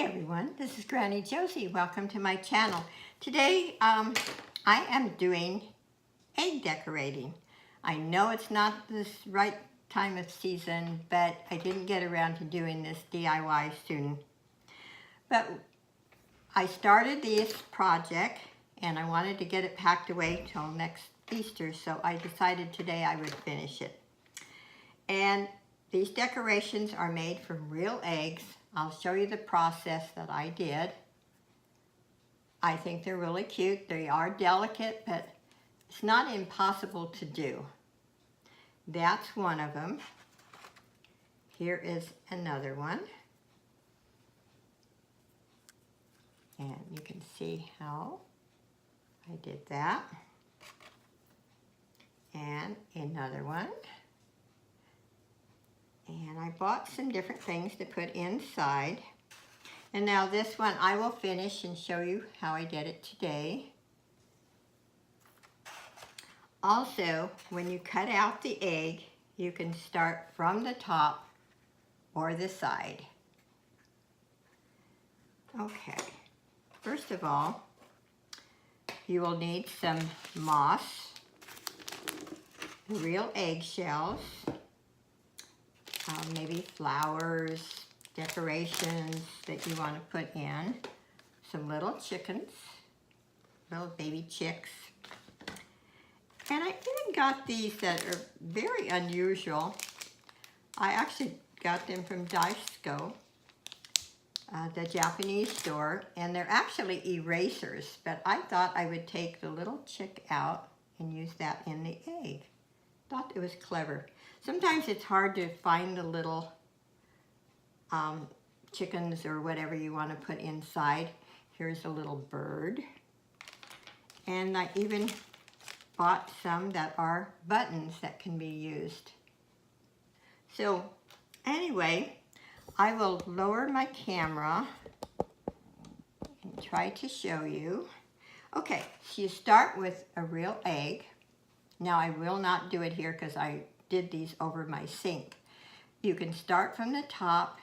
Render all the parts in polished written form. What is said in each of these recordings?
everyone, this is Granny Josie. Welcome to my channel. Today I am doing egg decorating. I know it's not the right time of season, but I didn't get around to doing this DIY soon. But I started this project and I wanted to get it packed away till next Easter, so I decided today I would finish it. And these decorations are made from real eggs. I'll show you the process that I did. I think they're really cute. They are delicate, but it's not impossible to do. That's one of them. Here is another one. And you can see how I did that. And another one. And I bought some different things to put inside. And now this one I will finish and show you how I did it today. Also, when you cut out the egg, you can start from the top or the side. Okay, first of all, you will need some moss, real eggshells, maybe flowers, decorations that you want to put in, some little chickens, little baby chicks. And I even got these that are very unusual. I actually got them from Daisco, the Japanese store, and they're actually erasers, but I thought I would take the little chick out and use that in the egg. Thought it was clever. Sometimes it's hard to find the little chickens or whatever you want to put inside. Here's a little bird. And I even bought some that are buttons that can be used. So anyway, I will lower my camera and try to show you. Okay, so you start with a real egg. Now I will not do it here because I did these over my sink. You can start from the top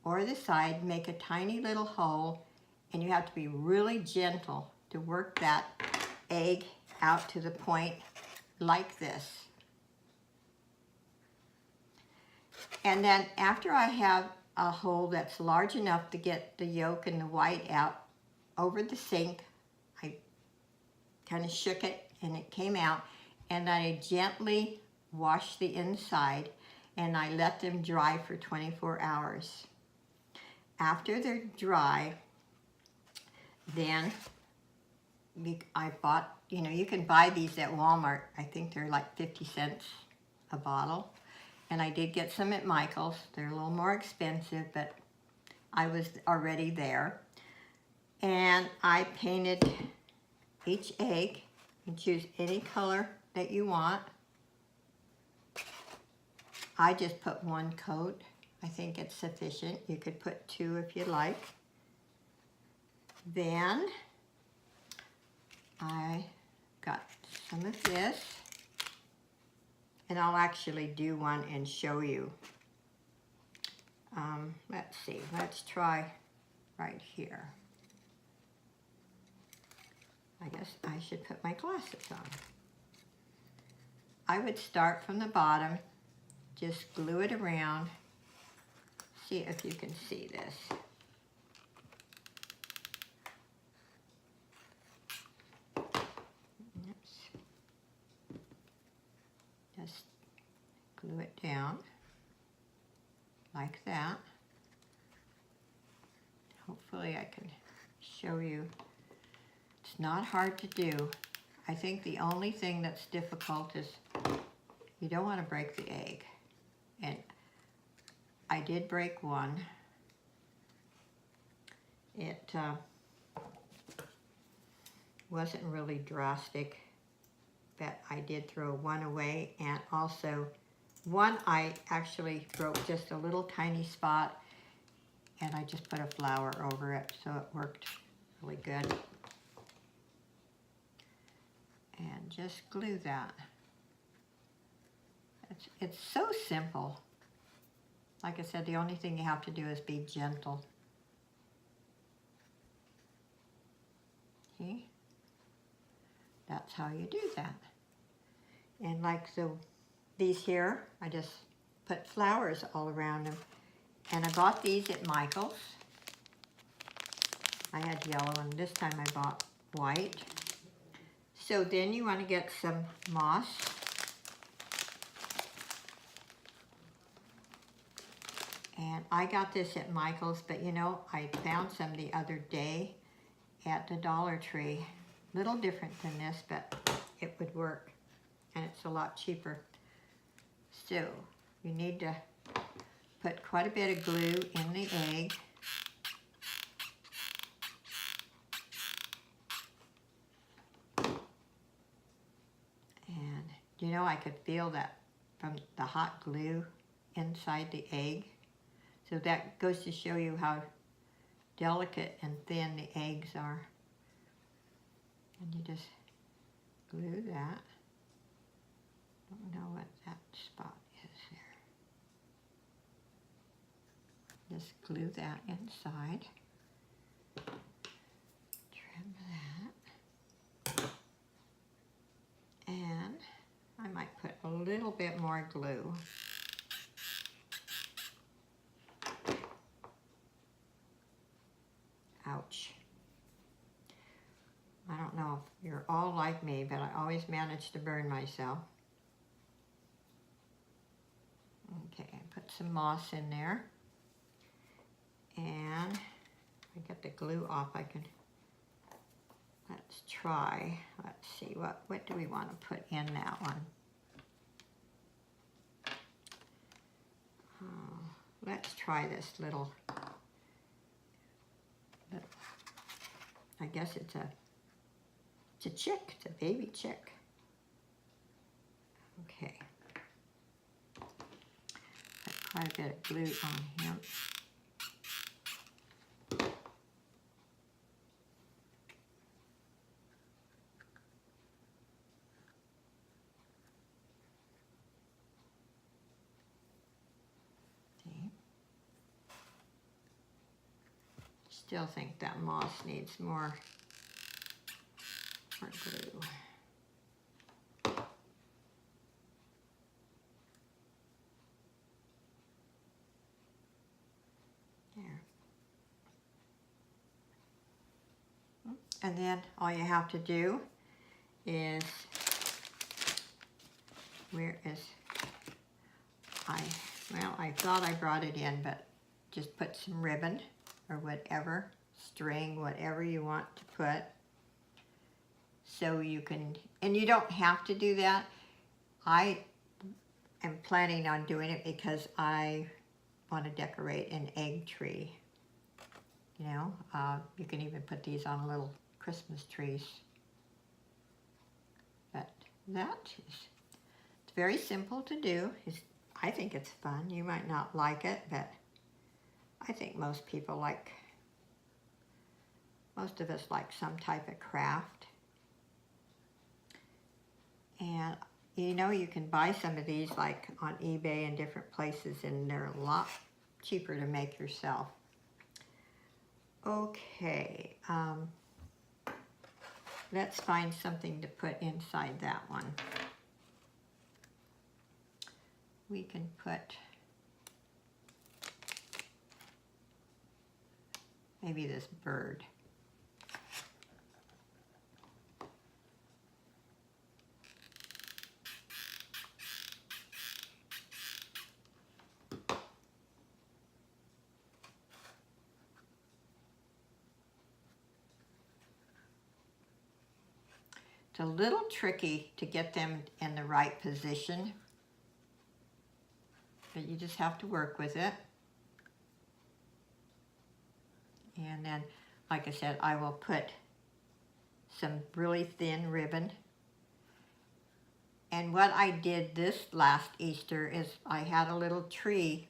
or the side, make a tiny little hole, and you have to be really gentle to work that egg out to the point like this. And then after I have a hole that's large enough to get the yolk and the white out over the sink, I kind of shook it and it came out, and I gently wash the inside and I let them dry for 24 hours. After they're dry, then I bought, you can buy these at Walmart. I think they're like 50 cents a bottle. And I did get some at Michael's. They're a little more expensive, but I was already there. And I painted each egg. You can choose any color that you want. I just put one coat. I think it's sufficient. You could put two if you like. Then I got some of this, and I'll actually do one and show you. Let's see, let's try right here. I guess I should put my glasses on. I would start from the bottom, just glue it around. See if you can see this. Oops. Just glue it down like that. Hopefully I can show you. It's not hard to do. I think the only thing that's difficult is you don't want to break the egg. And I did break one. It wasn't really drastic, but I did throw one away, and also one I actually broke just a little tiny spot, and I just put a flower over it, so it worked really good. And just glue that. It's so simple. Like I said, the only thing you have to do is be gentle. that's how you do that. And like these here, I just put flowers all around them. And I bought these at Michael's. I had yellow, and this time I bought white. So then you want to get some moss. And I got this at Michael's, but you know, I found some the other day at the Dollar Tree. Little different than this, but it would work. And it's a lot cheaper. So you need to put quite a bit of glue in the egg. And you know, I could feel that from the hot glue inside the egg. So that goes to show you how delicate and thin the eggs are. And you just glue that. Don't know what that spot is there. Just glue that inside. Trim that. And I might put a little bit more glue. Ouch. I don't know if you're all like me, but I always manage to burn myself. Okay, put some moss in there. And if I get the glue off, I can, let's try. Let's see, what do we want to put in that one? Let's try this little, I guess it's a chick, it's a baby chick. Okay. Put quite a bit of glue on him. See? Still think that moss needs more glue. There. And then all you have to do is, where is, I thought I brought it in, but just put some ribbon or whatever, string, whatever you want to put. So you can, and you don't have to do that. I am planning on doing it because I want to decorate an egg tree. You know, you can even put these on little Christmas trees. But that is, it's very simple to do. I think it's fun. You might not like it, but I think most people like, most of us like some type of craft. And you know, you can buy some of these like on eBay and different places, and they're a lot cheaper to make yourself. Okay, let's find something to put inside that one. We can put maybe this bird. It's a little tricky to get them in the right position, but you just have to work with it. And then, like I said, I will put some really thin ribbon. And what I did this last Easter is I had a little tree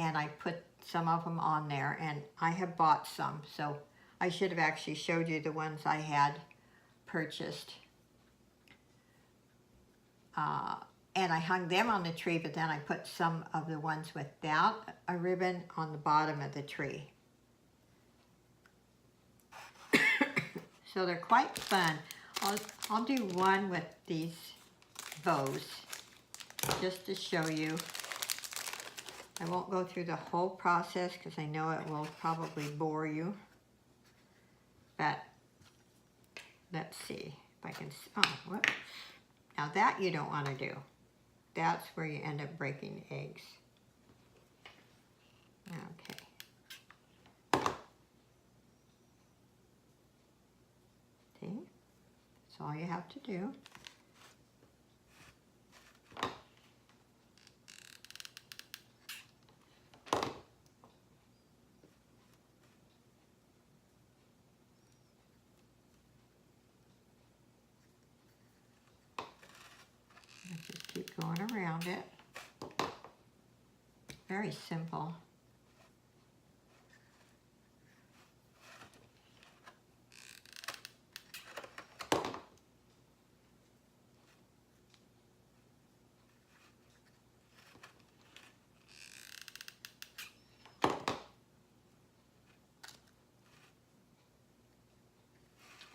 and I put some of them on there, and I have bought some, so I should have actually showed you the ones I had purchased. And I hung them on the tree, but then I put some of the ones without a ribbon on the bottom of the tree. So they're quite fun. I'll do one with these bows just to show you. I won't go through the whole process because I know it will probably bore you. But let's see if I can, oh, whoops. Now that you don't want to do. That's where you end up breaking eggs. Okay. See? That's all you have to do. Just keep going around it. Very simple.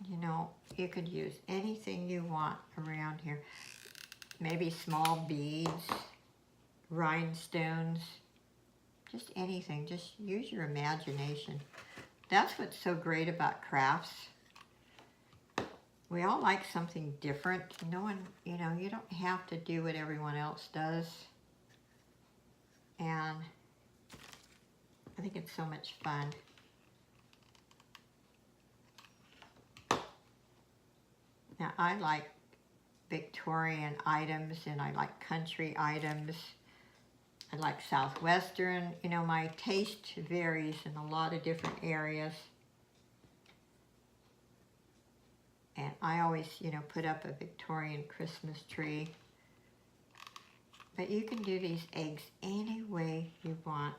You know, you could use anything you want around here. Maybe small beads, rhinestones, just anything. Just use your imagination. That's what's so great about crafts. We all like something different. No one, you know, you don't have to do what everyone else does. And I think it's so much fun. Now, I like Victorian items and I like country items. I like Southwestern. You know, my taste varies in a lot of different areas. And I always, you know, put up a Victorian Christmas tree. But you can do these eggs any way you want.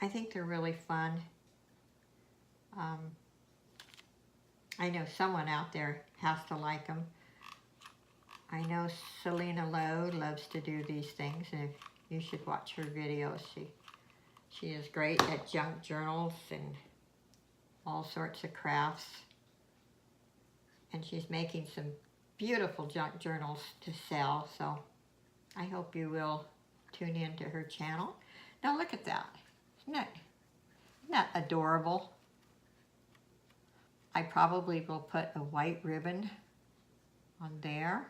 I think they're really fun. I know someone out there has to like them. I know Selena Lowe loves to do these things, and you should watch her videos. She is great at junk journals and all sorts of crafts. And she's making some beautiful junk journals to sell, so I hope you will tune in to her channel. Now look at that. Isn't that adorable? I probably will put a white ribbon on there.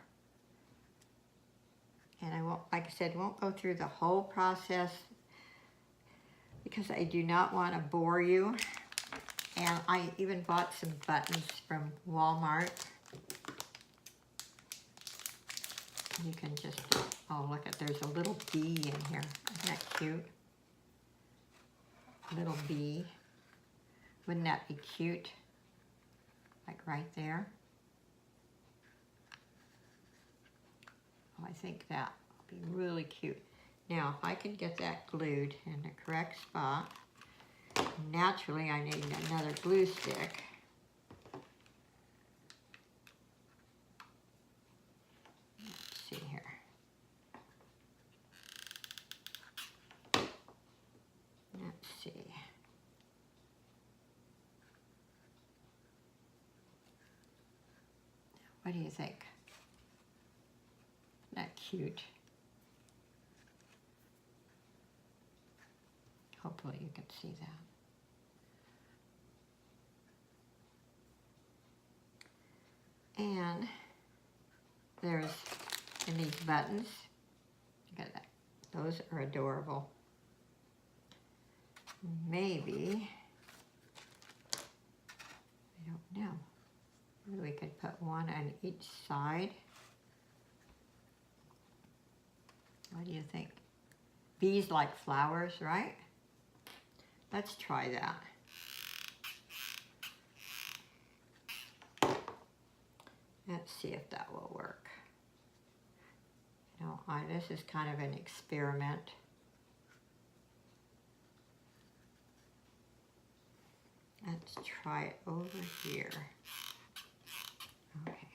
And I won't, like I said, won't go through the whole process because I do not want to bore you. And I even bought some buttons from Walmart. You can just, oh look at, there's a little bee in here. Isn't that cute? Little bee. Wouldn't that be cute? Like right there. Oh, I think that would be really cute. Now, if I can get that glued in the correct spot, naturally I need another glue stick. Let's see here. Let's see. What do you think? Isn't that cute? Hopefully you can see that. And there's, in these buttons, look at that. Those are adorable. Maybe, I don't know. Maybe we could put one on each side. What do you think? Bees like flowers, right? Let's try that. Let's see if that will work. You know, this is kind of an experiment. Let's try it over here. Okay.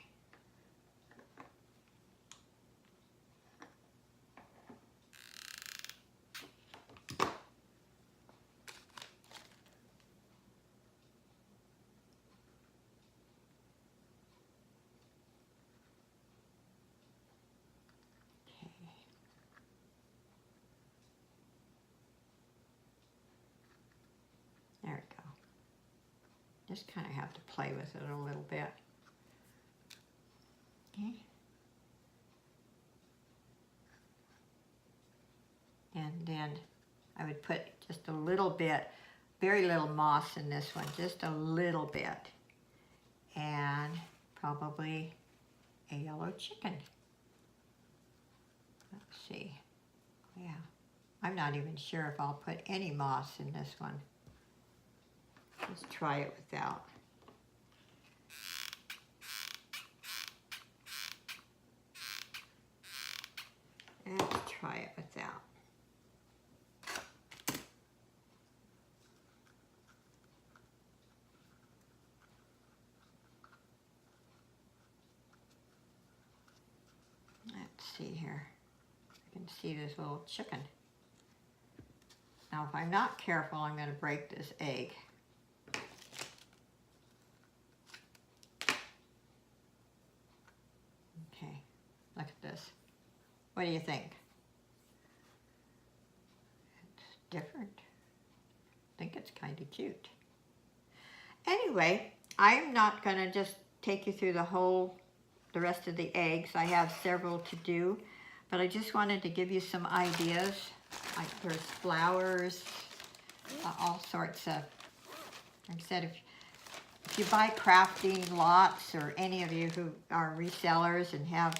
just kind of have to play with it a little bit. Okay. And then I would put just a little bit, very little moss in this one, just a little bit. And probably a yellow chicken. Let's see. Yeah. I'm not even sure if I'll put any moss in this one. Let's try it without. Let's try it without. Let's see here. You can see this little chicken. Now, if I'm not careful, I'm going to break this egg. Okay, look at this. What do you think? It's different. I think it's kind of cute. Anyway, I'm not going to just take you through the rest of the eggs. I have several to do, but I just wanted to give you some ideas. Like there's flowers, all sorts of, like I said, if you buy crafting lots, or any of you who are resellers and have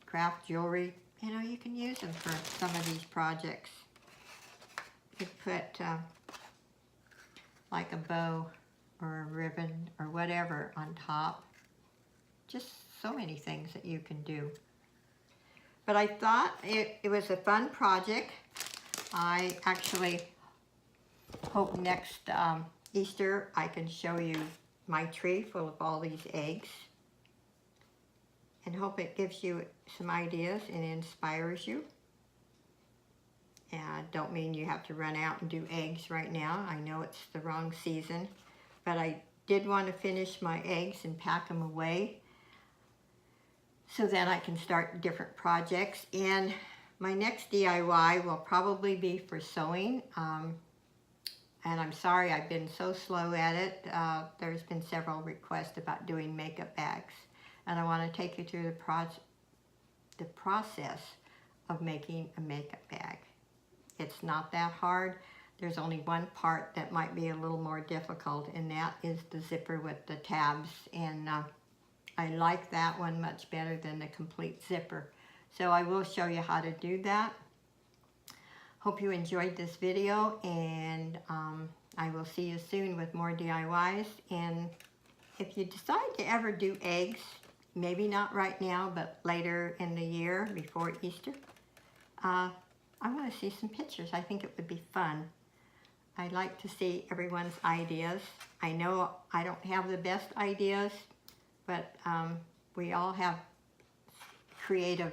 craft jewelry, you know, you can use them for some of these projects. You could put like a bow or a ribbon or whatever on top. Just so many things that you can do. But I thought it was a fun project. I actually hope next Easter I can show you my tree full of all these eggs. And hope it gives you some ideas and inspires you. And I don't mean you have to run out and do eggs right now. I know it's the wrong season. But I did want to finish my eggs and pack them away, so then I can start different projects. And my next DIY will probably be for sewing. And I'm sorry I've been so slow at it. There's been several requests about doing makeup bags. And I want to take you through the process of making a makeup bag. It's not that hard. There's only one part that might be a little more difficult, and that is the zipper with the tabs. And I like that one much better than the complete zipper. So I will show you how to do that. Hope you enjoyed this video, and I will see you soon with more DIYs. And if you decide to ever do eggs, maybe not right now, but later in the year before Easter, I want to see some pictures. I think it would be fun. I'd like to see everyone's ideas. I know I don't have the best ideas, but we all have creative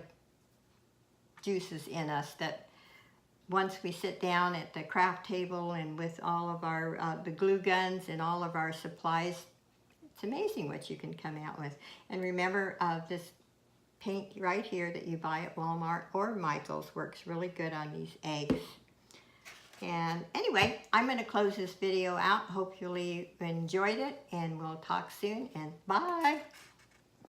juices in us that once we sit down at the craft table and with all of our the glue guns and all of our supplies, it's amazing what you can come out with. And remember, this paint right here that you buy at Walmart or Michael's works really good on these eggs. And anyway, I'm going to close this video out. Hope you enjoyed it, and we'll talk soon, and bye.